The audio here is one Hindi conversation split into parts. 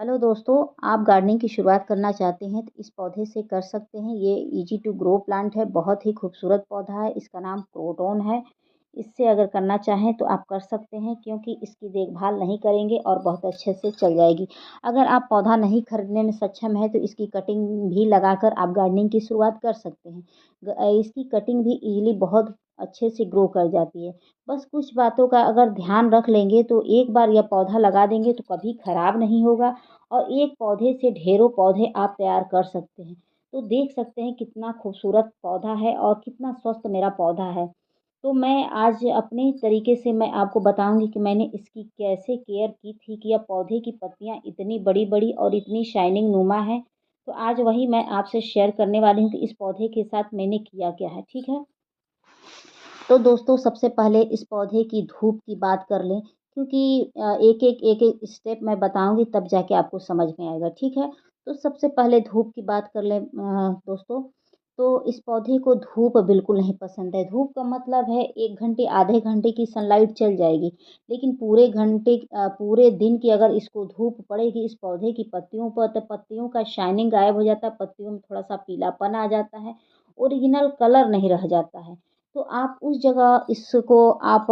हेलो दोस्तों, आप गार्डनिंग की शुरुआत करना चाहते हैं तो इस पौधे से कर सकते हैं। ये इजी टू ग्रो प्लांट है, बहुत ही खूबसूरत पौधा है। इसका नाम क्रोटोन है। इससे अगर करना चाहें तो आप कर सकते हैं, क्योंकि इसकी देखभाल नहीं करेंगे और बहुत अच्छे से चल जाएगी। अगर आप पौधा नहीं खरीदने में सक्षम है तो इसकी कटिंग भी लगाकर आप गार्डनिंग की शुरुआत कर सकते हैं। इसकी कटिंग भी इजीली बहुत अच्छे से ग्रो कर जाती है। बस कुछ बातों का अगर ध्यान रख लेंगे तो एक बार यह पौधा लगा देंगे तो कभी खराब नहीं होगा और एक पौधे से ढेरों पौधे आप तैयार कर सकते हैं। तो देख सकते हैं कितना खूबसूरत पौधा है और कितना स्वस्थ मेरा पौधा है। तो मैं आज अपने तरीके से मैं आपको बताऊँगी कि मैंने इसकी कैसे केयर की थी कि यह पौधे की पत्तियाँ इतनी बड़ी-बड़ी और इतनी शाइनिंग नुमा हैं। तो आज वही मैं आपसे शेयर करने वाली हूँ कि इस पौधे के साथ मैंने किया क्या है, ठीक है? तो दोस्तों सबसे पहले इस पौधे की धूप की बात कर लें, क्योंकि एक-एक स्टेप मैं बताऊँगी तब जाके आपको समझ में आएगा, ठीक है? तो सबसे पहले धूप की बात कर लें दोस्तों, तो इस पौधे को धूप बिल्कुल नहीं पसंद है। धूप का मतलब है 1 घंटे, आधे घंटे की सनलाइट चल जाएगी, लेकिन पूरे दिन की अगर इसको धूप पड़ेगी इस पौधे की पत्तियों पर, तो पत्तियों का शाइनिंग गायब हो जाता है, पत्तियों में थोड़ा-सा पीलापन आ जाता है, ओरिजिनल कलर नहीं रह जाता है। तो आप उस जगह इसको आप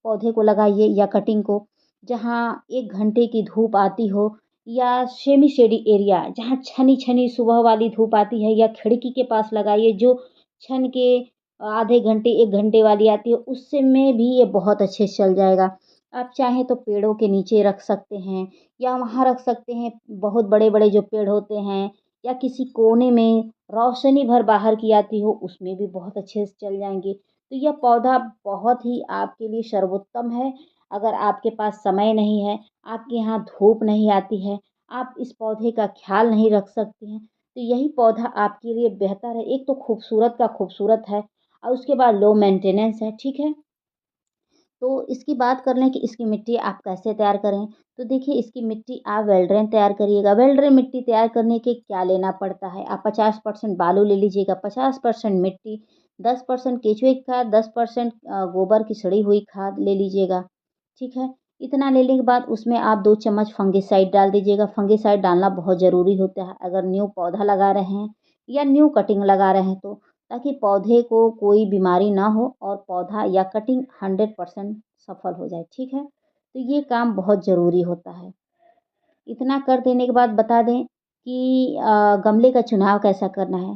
पौधे को लगाइए या कटिंग को, जहाँ 1 घंटे की धूप आती हो या सेमी शेडी एरिया जहाँ छनी-छनी सुबह वाली धूप आती है, या खिड़की के पास लगाइए जो छन के आधे घंटे 1 घंटे वाली आती है, उससे में भी ये बहुत अच्छे से चल जाएगा। आप चाहें तो पेड़ों के नीचे रख सकते हैं या वहाँ रख सकते हैं, बहुत बड़े-बड़े जो पेड़ होते हैं, या किसी कोने में रोशनी भर बाहर की आती हो उसमें भी बहुत अच्छे से चल जाएँगे। तो यह पौधा बहुत ही आपके लिए सर्वोत्तम है। अगर आपके पास समय नहीं है, आपके यहाँ धूप नहीं आती है, आप इस पौधे का ख़्याल नहीं रख सकते हैं, तो यही पौधा आपके लिए बेहतर है। एक तो खूबसूरत का खूबसूरत है और उसके बाद लो मेंटेनेंस है, ठीक है? तो इसकी बात कर लें कि इसकी मिट्टी आप कैसे तैयार करें, तो देखिए इसकी मिट्टी आप वेल ड्रेन तैयार करिएगा। वेल ड्रेन मिट्टी तैयार करने के क्या लेना पड़ता है, आप 50% बालू ले लीजिएगा, 50% मिट्टी, 10% केचुए की खाद, 10% गोबर की सड़ी हुई खाद ले लीजिएगा, ठीक है? इतना लेने के बाद उसमें आप 2 चम्मच फंगिसाइड डाल दीजिएगा। फंगिसाइड डालना बहुत ज़रूरी होता है अगर न्यू पौधा लगा रहे हैं या न्यू कटिंग लगा रहे हैं तो। ताकि पौधे को कोई बीमारी ना हो और पौधा या कटिंग 100% सफल हो जाए, ठीक है? तो ये काम बहुत ज़रूरी होता है। इतना कर देने के बाद बता दें कि गमले का चुनाव कैसा करना है।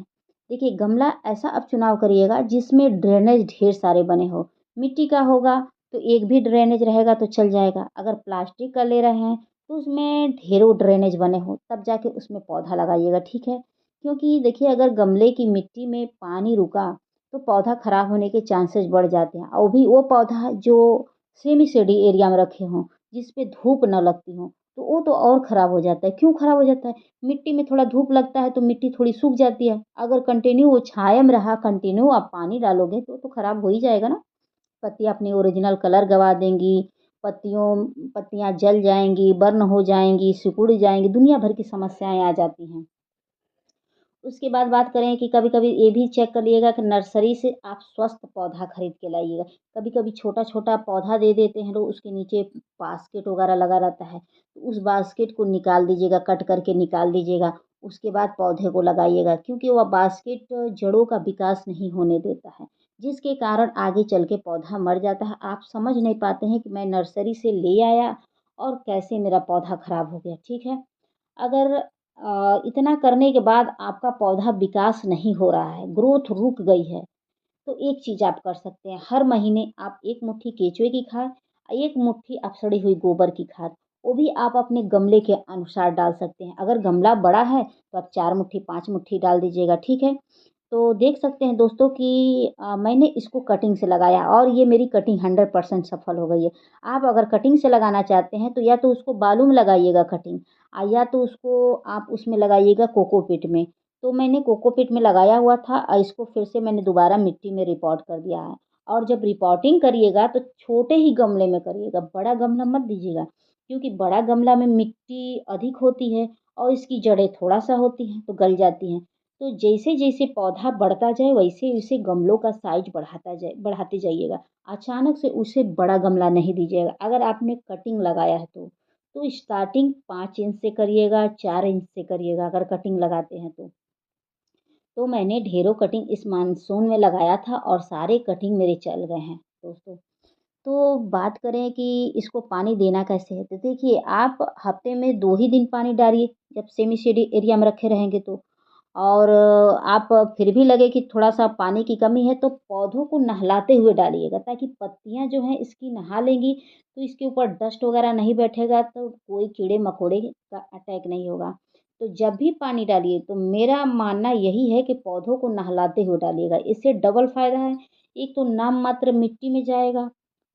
देखिए गमला ऐसा आप चुनाव करिएगा जिसमें ड्रेनेज ढेर सारे बने हों। मिट्टी का होगा तो एक भी ड्रेनेज रहेगा तो चल जाएगा। अगर प्लास्टिक का ले रहे हैं तो उसमें ढेरों ड्रेनेज बने हों, तब जाके उसमें पौधा लगाइएगा, ठीक है? क्योंकि देखिए अगर गमले की मिट्टी में पानी रुका तो पौधा खराब होने के चांसेस बढ़ जाते हैं, और भी वो पौधा जो सेमी शेडी एरिया में रखे हों, जिस पे धूप ना लगती हो, तो वो तो और ख़राब हो जाता है। क्यों ख़राब हो जाता है? मिट्टी में थोड़ा धूप लगता है तो मिट्टी थोड़ी सूख जाती है। अगर कंटिन्यू वो छाया में रहा, कंटिन्यू आप पानी डालोगे तो ख़राब हो ही जाएगा ना। पत्तियाँ अपनी ओरिजिनल कलर गँवा देंगी, पत्तियाँ जल जाएँगी, बर्न हो जाएँगी, सिकुड़ जाएँगी, दुनिया भर की समस्याएँ आ जाती हैं। उसके बाद बात करें कि कभी-कभी ये भी चेक कर लिएगा कि नर्सरी से आप स्वस्थ पौधा खरीद के लाइएगा। कभी-कभी छोटा-छोटा पौधा दे देते हैं लोग, उसके नीचे बास्केट वगैरह लगा रहता है, तो उस बास्केट को निकाल दीजिएगा, कट करके निकाल दीजिएगा। उसके बाद पौधे को लगाइएगा, क्योंकि वह बास्केट जड़ों का विकास नहीं होने देता है, जिसके कारण आगे चल के पौधा मर जाता है। आप समझ नहीं पाते हैं कि मैं नर्सरी से ले आया और कैसे मेरा पौधा खराब हो गया, ठीक है? अगर इतना करने के बाद आपका पौधा विकास नहीं हो रहा है, ग्रोथ रुक गई है, तो एक चीज़ आप कर सकते हैं, हर महीने आप 1 मुट्ठी केचुए की खाद, 1 मुट्ठी आप सड़ी हुई गोबर की खाद, वो भी आप अपने गमले के अनुसार डाल सकते हैं। अगर गमला बड़ा है, तो आप 4 मुट्ठी, 5 मुट्ठी डाल दीजिएगा, ठीक है? तो देख सकते हैं दोस्तों कि मैंने इसको कटिंग से लगाया और ये मेरी कटिंग 100% सफल हो गई है। आप अगर कटिंग से लगाना चाहते हैं, तो या तो उसको बालू में लगाइएगा कटिंग, या तो उसको आप उसमें लगाइएगा कोकोपीट में। तो मैंने कोकोपीट में लगाया हुआ था और इसको फिर से मैंने दोबारा मिट्टी में रिपॉट कर दिया है। और जब रिपॉटिंग करिएगा तो छोटे ही गमले में करिएगा, बड़ा गमला मत दीजिएगा, क्योंकि बड़ा गमला में मिट्टी अधिक होती है और इसकी जड़ें थोड़ा-सा होती हैं, तो गल जाती हैं। तो जैसे-जैसे पौधा बढ़ता जाए वैसे-वैसे गमलों का साइज़ बढ़ाते जाइएगा। अचानक से उसे बड़ा गमला नहीं दीजिएगा, अगर आपने कटिंग लगाया है तो। तो स्टार्टिंग 5 इंच से करिएगा, 4 इंच से करिएगा अगर कटिंग लगाते हैं तो। तो मैंने ढेरों कटिंग इस मानसून में लगाया था और सारे कटिंग मेरे चल गए हैं दोस्तों। तो बात करें कि इसको पानी देना कैसे है, तो देखिए आप हफ्ते में 2 ही दिन पानी डालिए, जब सेमी शेडी एरिया में रखे रहेंगे तो। और आप फिर भी लगे कि थोड़ा-सा पानी की कमी है, तो पौधों को नहलाते हुए डालिएगा ताकि पत्तियाँ जो हैं इसकी नहा लेंगी, तो इसके ऊपर डस्ट वगैरह नहीं बैठेगा, तो कोई कीड़े-मकोड़े का अटैक नहीं होगा। तो जब भी पानी डालिए, तो मेरा मानना यही है कि पौधों को नहलाते हुए डालिएगा। इससे डबल फ़ायदा है, एक तो नाम मात्र मिट्टी में जाएगा,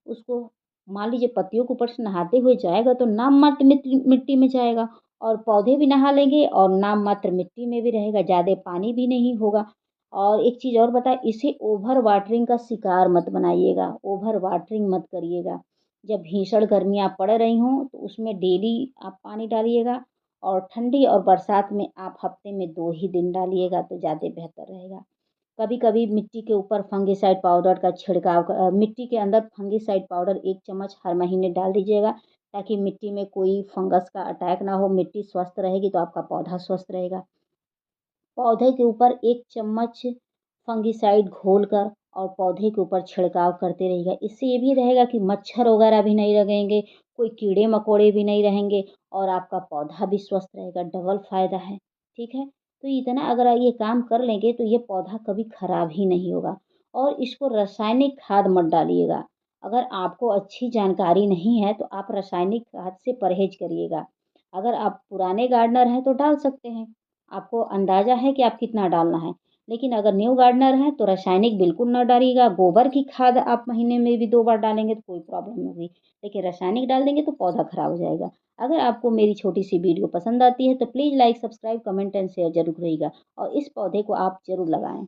उसको मान लीजिए पत्तियों के ऊपर से नहाते हुए जाएगा तो नाम मात्र मिट्टी मिट्टी में जाएगा और पौधे भी नहा लेंगे और नाम मात्र मिट्टी में भी रहेगा, ज़्यादा पानी भी नहीं होगा। और एक चीज़ और बताएँ, इसे ओवर वाटरिंग का शिकार मत बनाइएगा, ओवर वाटरिंग मत करिएगा। जब भीषण गर्मियाँ पड़ रही हों तो उसमें डेली आप पानी डालिएगा और ठंडी और बरसात में आप हफ्ते में 2 ही दिन डालिएगा तो ज़्यादा बेहतर रहेगा। कभी-कभी मिट्टी के ऊपर फंगिसाइड पाउडर का छिड़काव मिट्टी के अंदर फंगिसाइड पाउडर 1 चम्मच हर महीने डाल दीजिएगा ताकि मिट्टी में कोई फंगस का अटैक ना हो, मिट्टी स्वस्थ रहेगी तो आपका पौधा स्वस्थ रहेगा। पौधे के ऊपर 1 चम्मच फंगिसाइड घोलकर और पौधे के ऊपर छिड़काव करते रहिएगा। इससे ये भी रहेगा कि मच्छर वगैरह भी नहीं लगेंगे, कोई कीड़े-मकोड़े भी नहीं रहेंगे और आपका पौधा भी स्वस्थ रहेगा, डबल फ़ायदा है, ठीक है? तो इतना अगर ये काम कर लेंगे तो ये पौधा कभी खराब ही नहीं होगा और इसको रासायनिक खाद मत डालिएगा। अगर आपको अच्छी जानकारी नहीं है तो आप रासायनिक खाद से परहेज़ करिएगा। अगर आप पुराने गार्डनर हैं तो डाल सकते हैं। आपको अंदाज़ा है कि आप कितना डालना है। लेकिन अगर न्यू गार्डनर हैं तो रासायनिक बिल्कुल ना डालिएगा, गोबर की खाद आप महीने में भी 2 बार डालेंगे तो कोई प्रॉब्लम नहीं होगी। लेकिन रासायनिक डाल देंगे तो पौधा खराब हो जाएगा। अगर आपको मेरी छोटी-सी वीडियो पसंद आती है तो please like, subscribe, comment and share ज़रूर करिएगा और इस पौधे को आप ज़रूर लगाएँ।